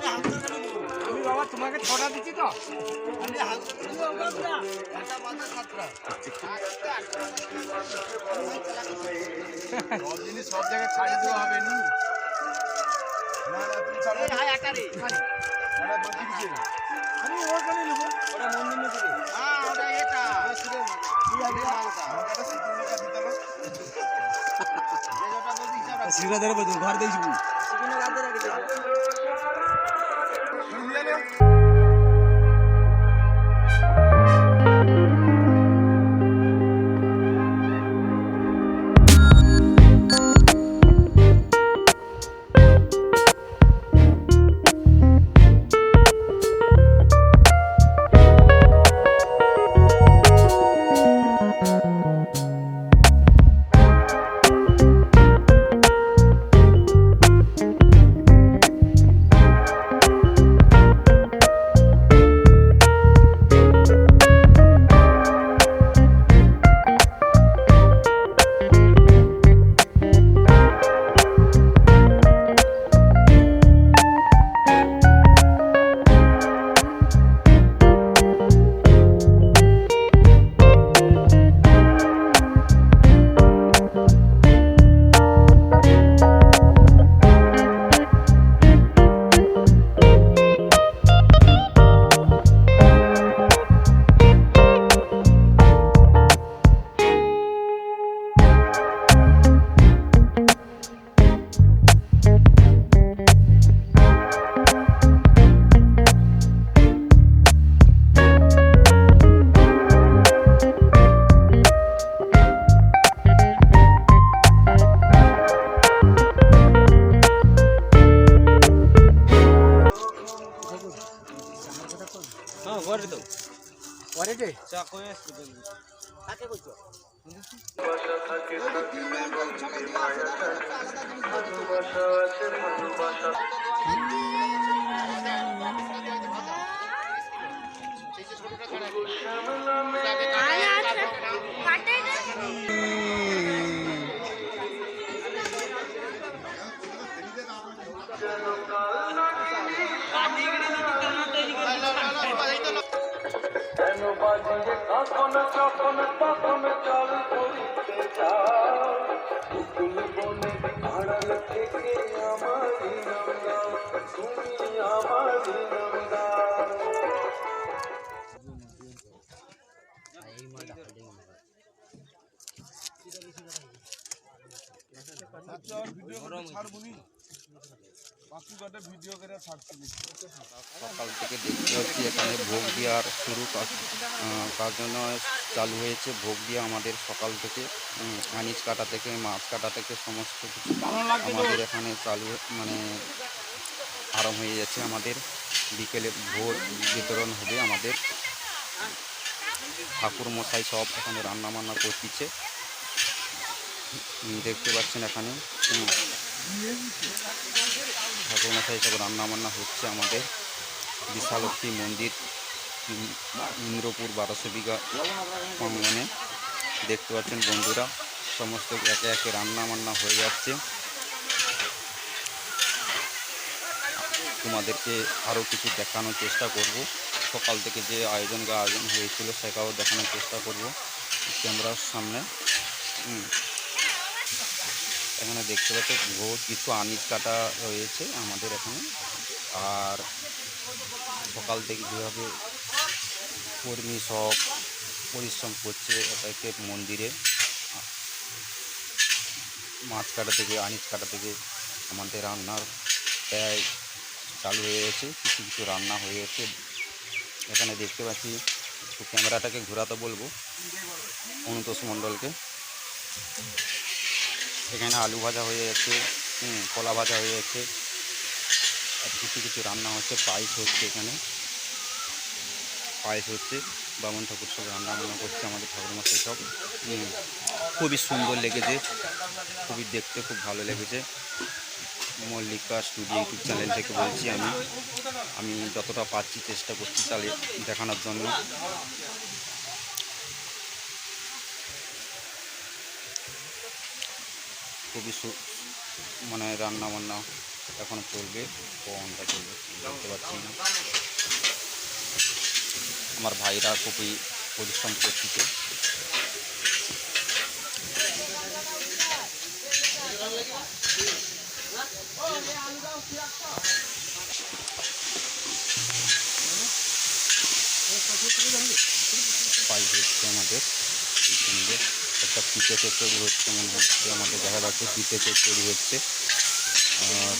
আমি বাবা তোমাকে 6টা দিচ্ছি তো। সব জায়গায় ছাড়ি দেওয়া হবে নি। আমি ওখানে নেবো। ওটা মন্দির নেবো। হ্যাঁ ওটা এটা। শ্রীরাধার বলছো ঘর দেখবি। ঘরে তো পরে যে চা কয়ে আসছে কাকে বলছো? তখন তখন তখন চল করিতে যাও কুকুল বনে আড়াল থেকে আমারই নাম দাও তুমি আমারই নাম দাও। সকাল থেকে দেখতে পাচ্ছি এখানে ভোগ দেওয়ার শুরু কাজ জন্য চালু হয়েছে। ভোগ দেওয়া আমাদের সকাল থেকে আনিজ কাটা থেকে মাছ কাটা থেকে সমস্ত কিছু আমাদের এখানে চালু মানে আরম্ভ হয়ে যাচ্ছে। আমাদের বিকেলে ভোগ বিতরণ হবে। আমাদের ঠাকুর মশাই সব এখানে রান্না বান্না করতেছে দেখতে পাচ্ছেন। এখানে ঠাকুর মশাই সব রান্না বান্না হচ্ছে আমাদের বিশালক্ষী মন্দির ইন্দ্রপুর 1200 বিঘা প্রাঙ্গণে। দেখতে পাচ্ছেন বন্ধুরা সমস্ত একে একে রান্না বান্না হয়ে যাচ্ছে। তোমাদেরকে আরও কিছু দেখানোর চেষ্টা করব। সকাল থেকে যে আয়োজন হয়েছিল সেটাও দেখানোর চেষ্টা করব ক্যামেরার সামনে। এখানে দেখতে পাচ্ছি বহুত কিছু আনিজ কাটা রয়েছে আমাদের এখানে। আর সকাল থেকে যেভাবে কর্মী সব পরিশ্রম করছে এটাকে মন্দিরে মাছ কাটা থেকে আনিজ কাটা থেকে আমাদের রান্নার প্রায় চালু হয়ে গেছে। কিছু কিছু রান্না হয়ে গেছে এখানে দেখতে পাচ্ছি। তো ক্যামেরাটাকে ঘোরাতে বলবো অনুতোষ মণ্ডলকে। এখানে আলু ভাজা হয়ে যাচ্ছে, কলা ভাজা হয়ে যাচ্ছে, আর কিছু কিছু রান্না হচ্ছে। পায়েস হচ্ছে, এখানে পায়েস হচ্ছে। বামন ঠাকুর সব রান্না বান্না করছে আমাদের ঠাকুরমশাই সব। খুবই সুন্দর লেগেছে, খুবই দেখতে খুব ভালো লেগেছে। মল্লিকা স্টুডিও ইউটিউব চ্যানেল থেকে বলছি আমি যতটা পারছি চেষ্টা করছি চালিয়ে দেখানোর জন্য। খুবই মানে রান্না বান্না এখন চলবে, ঘন্টা চলবে। দেখতে পাচ্ছি না। আমার ভাইরা খুবই পরিশ্রম করছে। পাই হচ্ছে আমাদের এইখানে একটা পিঠে তৈরি হচ্ছে, মনে হচ্ছে আমাদের দেখা যাচ্ছে পিঠে তৈরি হচ্ছে। আর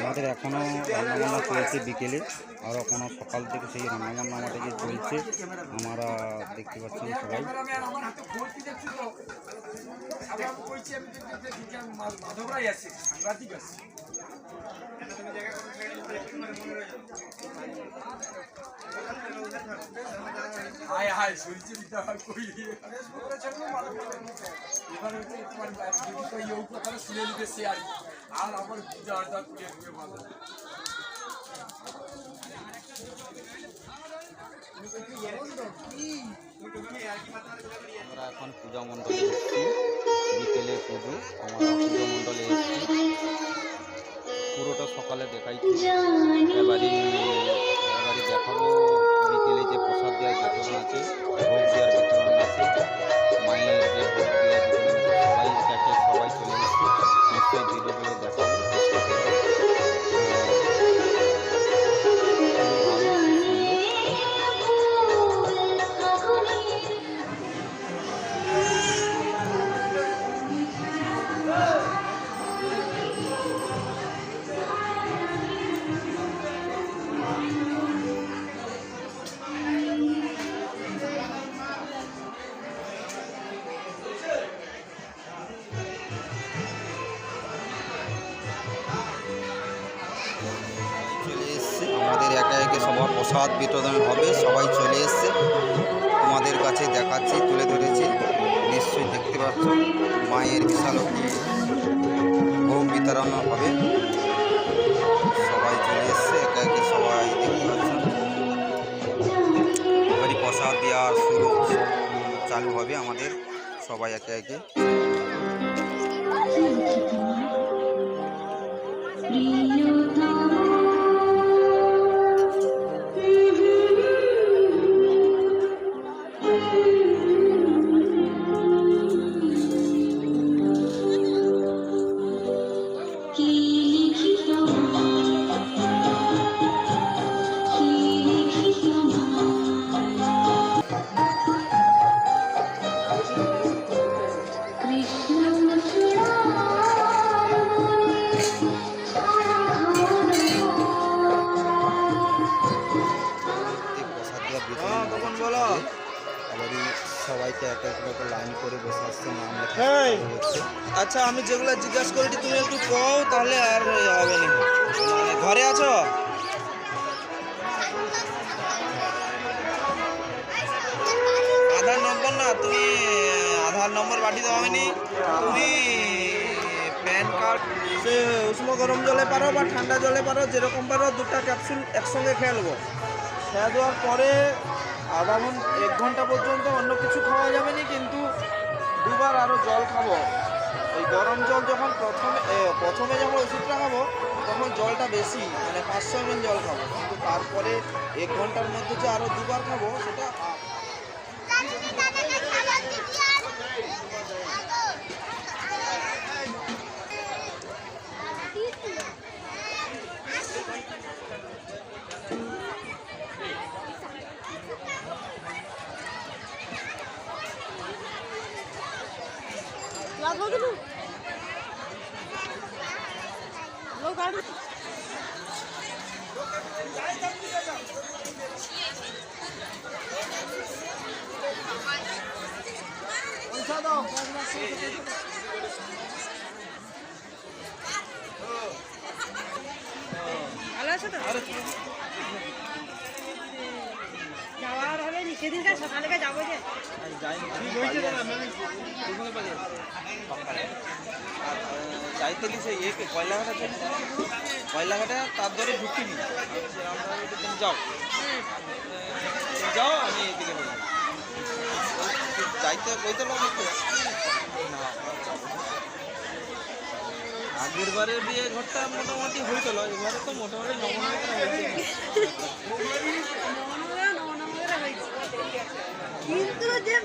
আমাদের এখনও রান্নাবান্না চলছে বিকেলে, আর এখনও সকাল থেকে সেই রান্নাবান্না আমাদেরকে চলছে। আমরা দেখতে পাচ্ছি সবাই। আর আমার পূজা আর্দা করে দিয়ে ভালো আমরা এখন পূজা মণ্ডলে এসেছি, বিকেলে পুজো। আমরা পূজা মণ্ডলে এসেছি, পুরোটা সকালে দেখাইছি। এবারই দেখাবো বিকেলে যে প্রসাদ দেওয়ার বিতরণ আছে, ভোগ দেওয়ার বিতরণ আছে, মায়ের যে ভোগ দেওয়ার বিতরণ আছে। সবাই দেখে, সবাই চলে এসেছি। নিশ্চয়ই ভিডিওগুলো দেখাবো, চেষ্টা করবো। আমাদের একে একে সবার প্রসাদ বিতরণ হবে। সবাই চলে এসছে, তোমাদের কাছে দেখাচ্ছি, তুলে ধরেছি। নিশ্চয়ই দেখতে পাচ্ছ মায়ের বিশাল ভোগ বিতরণ হবে। সবাই চলে এসছে, একে একে সবাই দেখতে পাচ্ছ। এবারই প্রসাদ দেওয়ার শুরু চালু হবে আমাদের। সবাই একে একে সবাইকে এক এক করে লাইন করে বসে আসছে, নাম লেখা হচ্ছে। আচ্ছা, আমি যেগুলো জিজ্ঞাসা করি তুমি একটু কও, তাহলে আর হবে না। মানে ঘরে আছো? আধার নম্বর না, তুমি আধার নম্বর পাঠিয়ে দেওয়া হয়নি। তুমি প্যান কার্ড সে উষ্ণ গরম জলে পারো বা ঠান্ডা জলে পারো, যেরকম পারো 2টা ক্যাপসুল একসঙ্গে খেয়ে নেবো। খেয়ে দেওয়ার পরে আধা ঘন্টা 1 ঘন্টা পর্যন্ত অন্য কিছু খাওয়া যাবে না, কিন্তু 2বার আরও জল খাবো। ওই গরম জল যখন প্রথমে যখন ওষুধটা খাবো তখন জলটা বেশি, মানে 500 ml জল খাবো, কিন্তু তারপরে 1 ঘন্টার মধ্যে যে আরও 2বার খাবো সেটা পয়সা দাও। ভালো আছো তো? যাওয়ার হবে নি সেদিনকার সকালে যাবো যে। যাইতেলি সেই ইয়েকে কয়লাঘাটা, কয়লাঘাটা তার ধরে ঢুকিনি। তুমি যাও যাও, আমি এদিকে যাইতে বইতে না। আগের বারে বিয়ে ঘরটা মোটামুটি হইছিল, এবারে তো মোটামুটি নমুনা কিন্তু যে